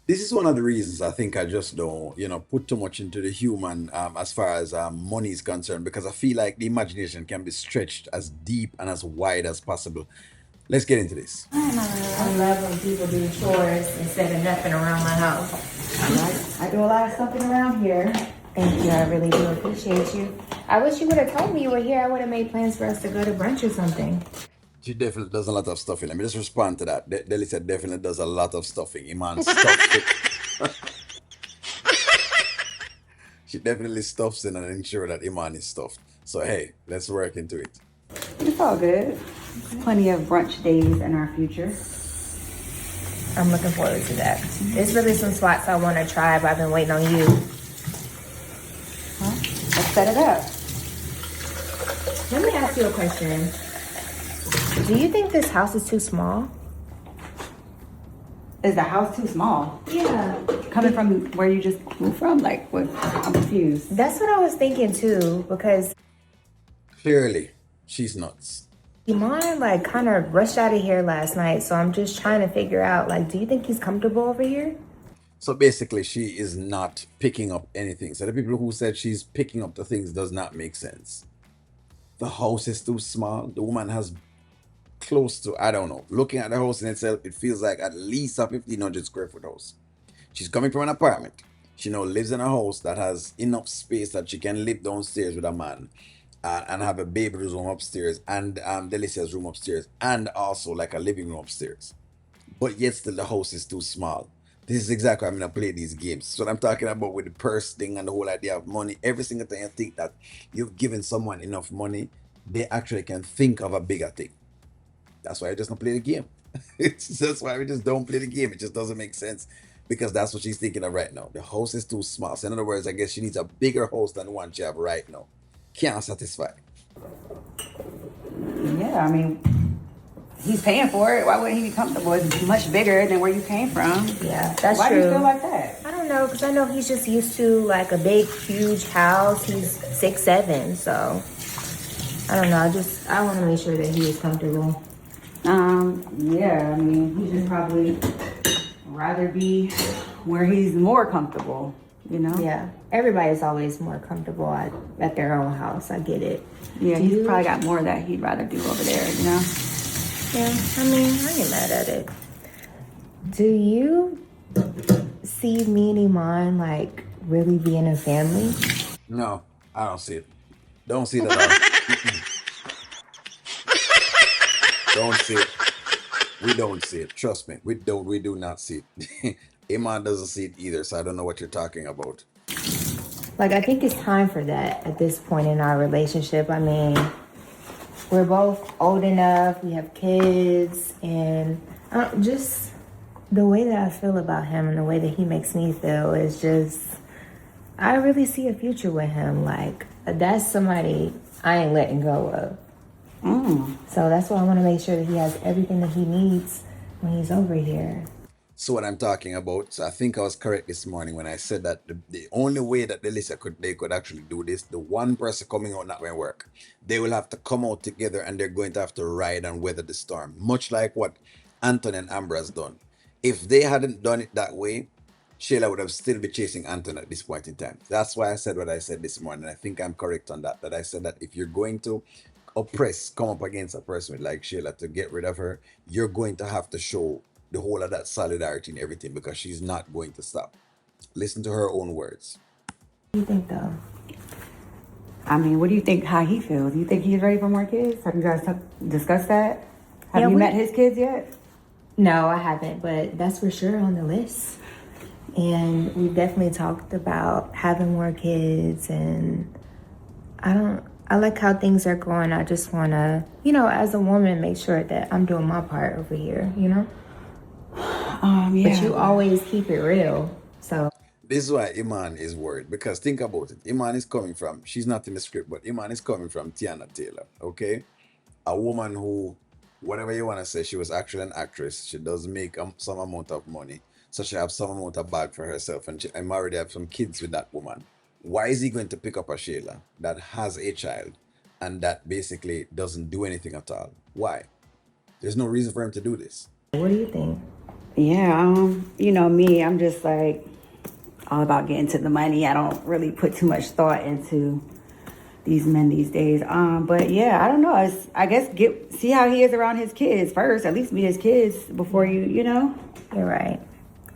This is one of the reasons I think I just don't, put too much into the human as far as money is concerned, because I feel like the imagination can be stretched as deep and as wide as possible. Let's get into this. I love when people do chores instead of nothing around my house. I do a lot of stuffing around here. Thank you. I really do appreciate you. I wish you would have told me you were here. I would have made plans for us to go to brunch or something. She definitely does a lot of stuffing. Let me just respond to that. Delicia definitely does a lot of stuffing. Iman stuffs it. She definitely stuffs it and ensure that Iman is stuffed. So hey, let's work into it. It's all good. Plenty of brunch days in our future. I'm looking forward to that. There's really some spots I want to try, but I've been waiting on you. Well, let's set it up. Let me ask you a question. Do you think this house is too small? Is the house too small? Yeah. Coming from where you just moved from? Like, what? I'm confused. That's what I was thinking too, because Clearly, she's nuts. Iman like kind of rushed out of here last night, so I'm just trying to figure out, like, do you think he's comfortable over here? So basically, she is not picking up anything. So the people who said she's picking up the things does not make sense. The house is too small. The woman has close to, I don't know, looking at the house in itself, it feels like at least a 1,500 square foot house. She's coming from an apartment. She now lives in a house that has enough space that she can live downstairs with a man and have a baby room upstairs and Delicia's room upstairs and also like a living room upstairs. But yet still the house is too small. This is exactly why I'm gonna play these games. So what I'm talking about with the purse thing and the whole idea of money. Every single time you think that you've given someone enough money, they actually can think of a bigger thing. That's why I just don't play the game. That's why we just don't play the game. It just doesn't make sense because that's what she's thinking of right now. The house is too small. So in other words, I guess she needs a bigger house than the one she have right now. Can't satisfy. Yeah, I mean, he's paying for it. Why wouldn't he be comfortable? It's much bigger than where you came from. Yeah, that's Why true. do you feel like that? I don't know, because I know he's just used to like a big, huge house. He's 6'7", so I don't know. I want to make sure that he is comfortable. Yeah, I mean, he should probably rather be where he's more comfortable, you know? Yeah, everybody's always more comfortable at their own house. I get it. Yeah, he's probably got more that he'd rather do over there, you know? Yeah, I mean, I ain't mad at it. Do you see me and Iman like really being a family? No, I don't see it. Don't see it at all. Don't see it. We don't see it. Trust me. We do not see it. Iman doesn't see it either, so I don't know what you're talking about. Like, I think it's time for that at this point in our relationship. I mean, we're both old enough, we have kids, and just the way that I feel about him and the way that he makes me feel is just, I really see a future with him. Like, that's somebody I ain't letting go of. So that's why I want to make sure that he has everything that he needs when he's over here. So what I'm talking about, so I think I was correct this morning when I said that the only way that they could actually do this, the one person coming out not going to work. They will have to come out together and they're going to have to ride and weather the storm, much like what Anton and Amber has done. If they hadn't done it that way, Shayla would have still been chasing Anton at this point in time. That's why I said what I said this morning. I think I'm correct on that. That I said that if you're going to come up against a person with like Shayla to get rid of her, you're going to have to show the whole of that solidarity and everything because she's not going to stop. Listen to her own words. What do you think, though? I mean, what do you think, how he feels? Do you think he's ready for more kids? Have you guys discussed that? Have Yeah, you met his kids yet? No, I haven't, but that's for sure on the list. And we've definitely talked about having more kids, and I like how things are going. I just want to, as a woman, make sure that I'm doing my part over here, Yeah. But you always keep it real. So This is why Iman is worried because think about it. Iman is coming from, she's not in the script, but Iman is coming from Tiana Taylor, okay? A woman who, whatever you want to say, she was actually an actress. She does make some amount of money. So she have some amount of bag for herself and I'm already have some kids with that woman. Why is he going to pick up a Shayla that has a child and that basically doesn't do anything at all? Why? There's no reason for him to do this. what do you think? Yeah, you know me, I'm just like all about getting to the money. I don't really put too much thought into these men these days. But yeah, I don't know. I guess see how he is around his kids first. At least meet his kids before you know. You're right.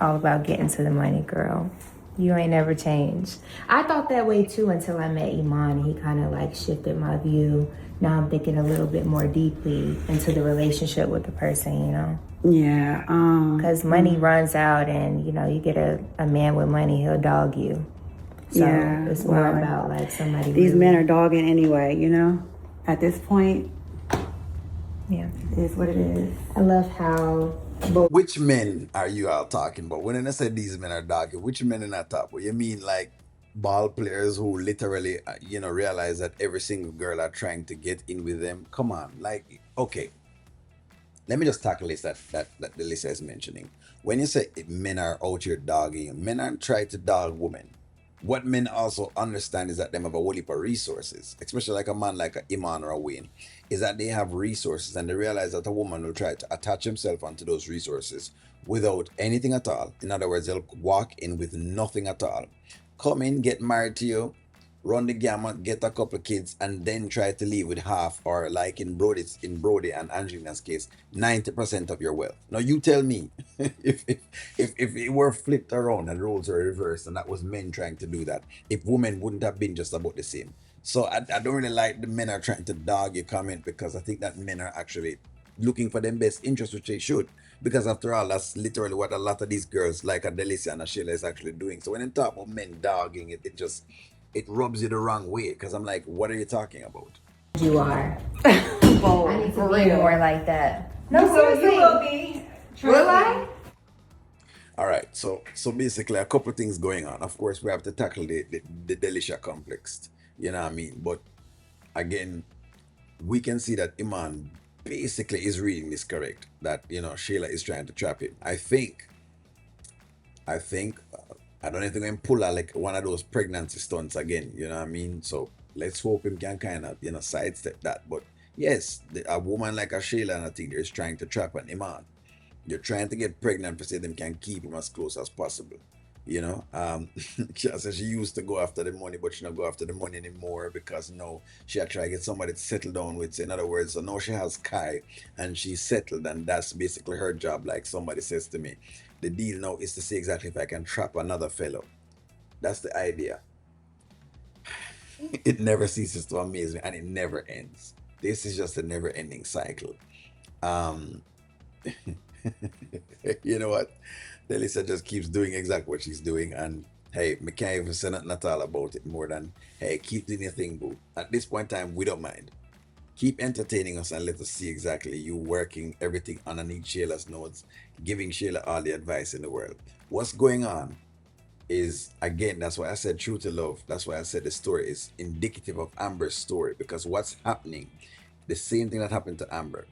All about getting to the money, girl. You ain't never changed. I thought that way too until I met Iman. He kind of like shifted my view. Now I'm thinking a little bit more deeply into the relationship with the person, you know? Yeah. Because money runs out, and you know, you get a man with money, he'll dog you. So Yeah, it's more well, about like somebody. These really, men are dogging anyway, you know? At this point, yeah. it is what it is. I love how both. Which men are you all talking about? When I say these men are dogging, which men in that top? You mean like ball players who literally, realize that every single girl are trying to get in with them? Come on, like, okay, let me just tackle this that Delicia is mentioning. When you say men are out here dogging, men aren't trying to dog women. What men also understand is that them have a whole heap of resources, especially like a man like a Iman or a Wayne, is that they have resources and they realize that a woman will try to attach himself onto those resources without anything at all. In other words, they'll walk in with nothing at all. Come in, get married to you, run the gamut, get a couple of kids, and then try to leave with half, or like in Brody and Angelina's case, 90% of your wealth. Now you tell me, if it were flipped around and roles were reversed, and that was men trying to do that, if women wouldn't have been just about the same. So I don't really like the men are trying to dog your comment, because I think that men are actually looking for them best interest, which they should. Because after all, that's literally what a lot of these girls like a Delicia and a Shayla is actually doing. So when you talk about men dogging it, it rubs you the wrong way, because I'm like, what are you talking about? You are. Well, I need to for be real. more like that. No, You seriously. will be. Will I? All right, so basically a couple of things going on. Of course, we have to tackle the Delicia complex. You know what I mean? But again, we can see that Iman basically is reading this correct. That Shayla is trying to trap him. I think I don't even going to pull out like one of those pregnancy stunts again. You know what I mean? So let's hope him can kind of sidestep that. But yes, a woman like a Shayla and I think is trying to trap an Iman. They're trying to get pregnant to say them can keep him as close as possible. She said she used to go after the money, but she don't go after the money anymore, because she had tried to get somebody to settle down with. In other words, so now she has Kai and she's settled, and that's basically her job. Like somebody says to me, the deal now is to see exactly if I can trap another fellow. That's the idea. It never ceases to amaze me, and it never ends. This is just a never-ending cycle. Um, you know what? Delicia just keeps doing exactly what she's doing, and hey, me can't even say nothing at all about it more than, hey, keep doing your thing, boo. At this point in time, we don't mind. Keep entertaining us and let us see exactly you working everything underneath Shayla's notes, giving Shayla all the advice in the world. What's going on is, again, that's why I said true to love. That's why I said the story is indicative of Amber's story, because what's happening, the same thing that happened to Amber.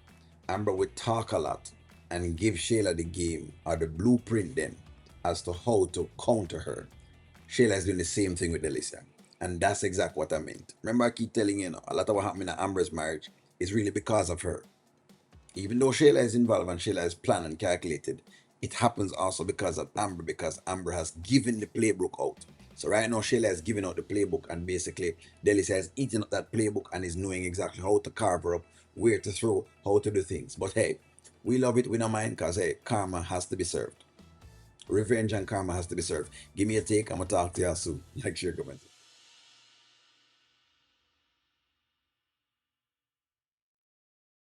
Amber would talk a lot and give Shayla the game or the blueprint then as to how to counter her. Shayla is doing the same thing with Delicia. And that's exactly what I meant. Remember, I keep telling you, a lot of what happened in Amber's marriage is really because of her. Even though Shayla is involved and Shayla is planned and calculated, it happens also because of Amber, because Amber has given the playbook out. So right now, Shayla has given out the playbook, and basically, Delicia has eaten up that playbook and is knowing exactly how to carve her up, where to throw, how to do things. But hey, we love it, we don't mind, because hey, karma has to be served. Revenge and karma has to be served. Give me a take, I'm going to talk to you soon. Like, share, comment.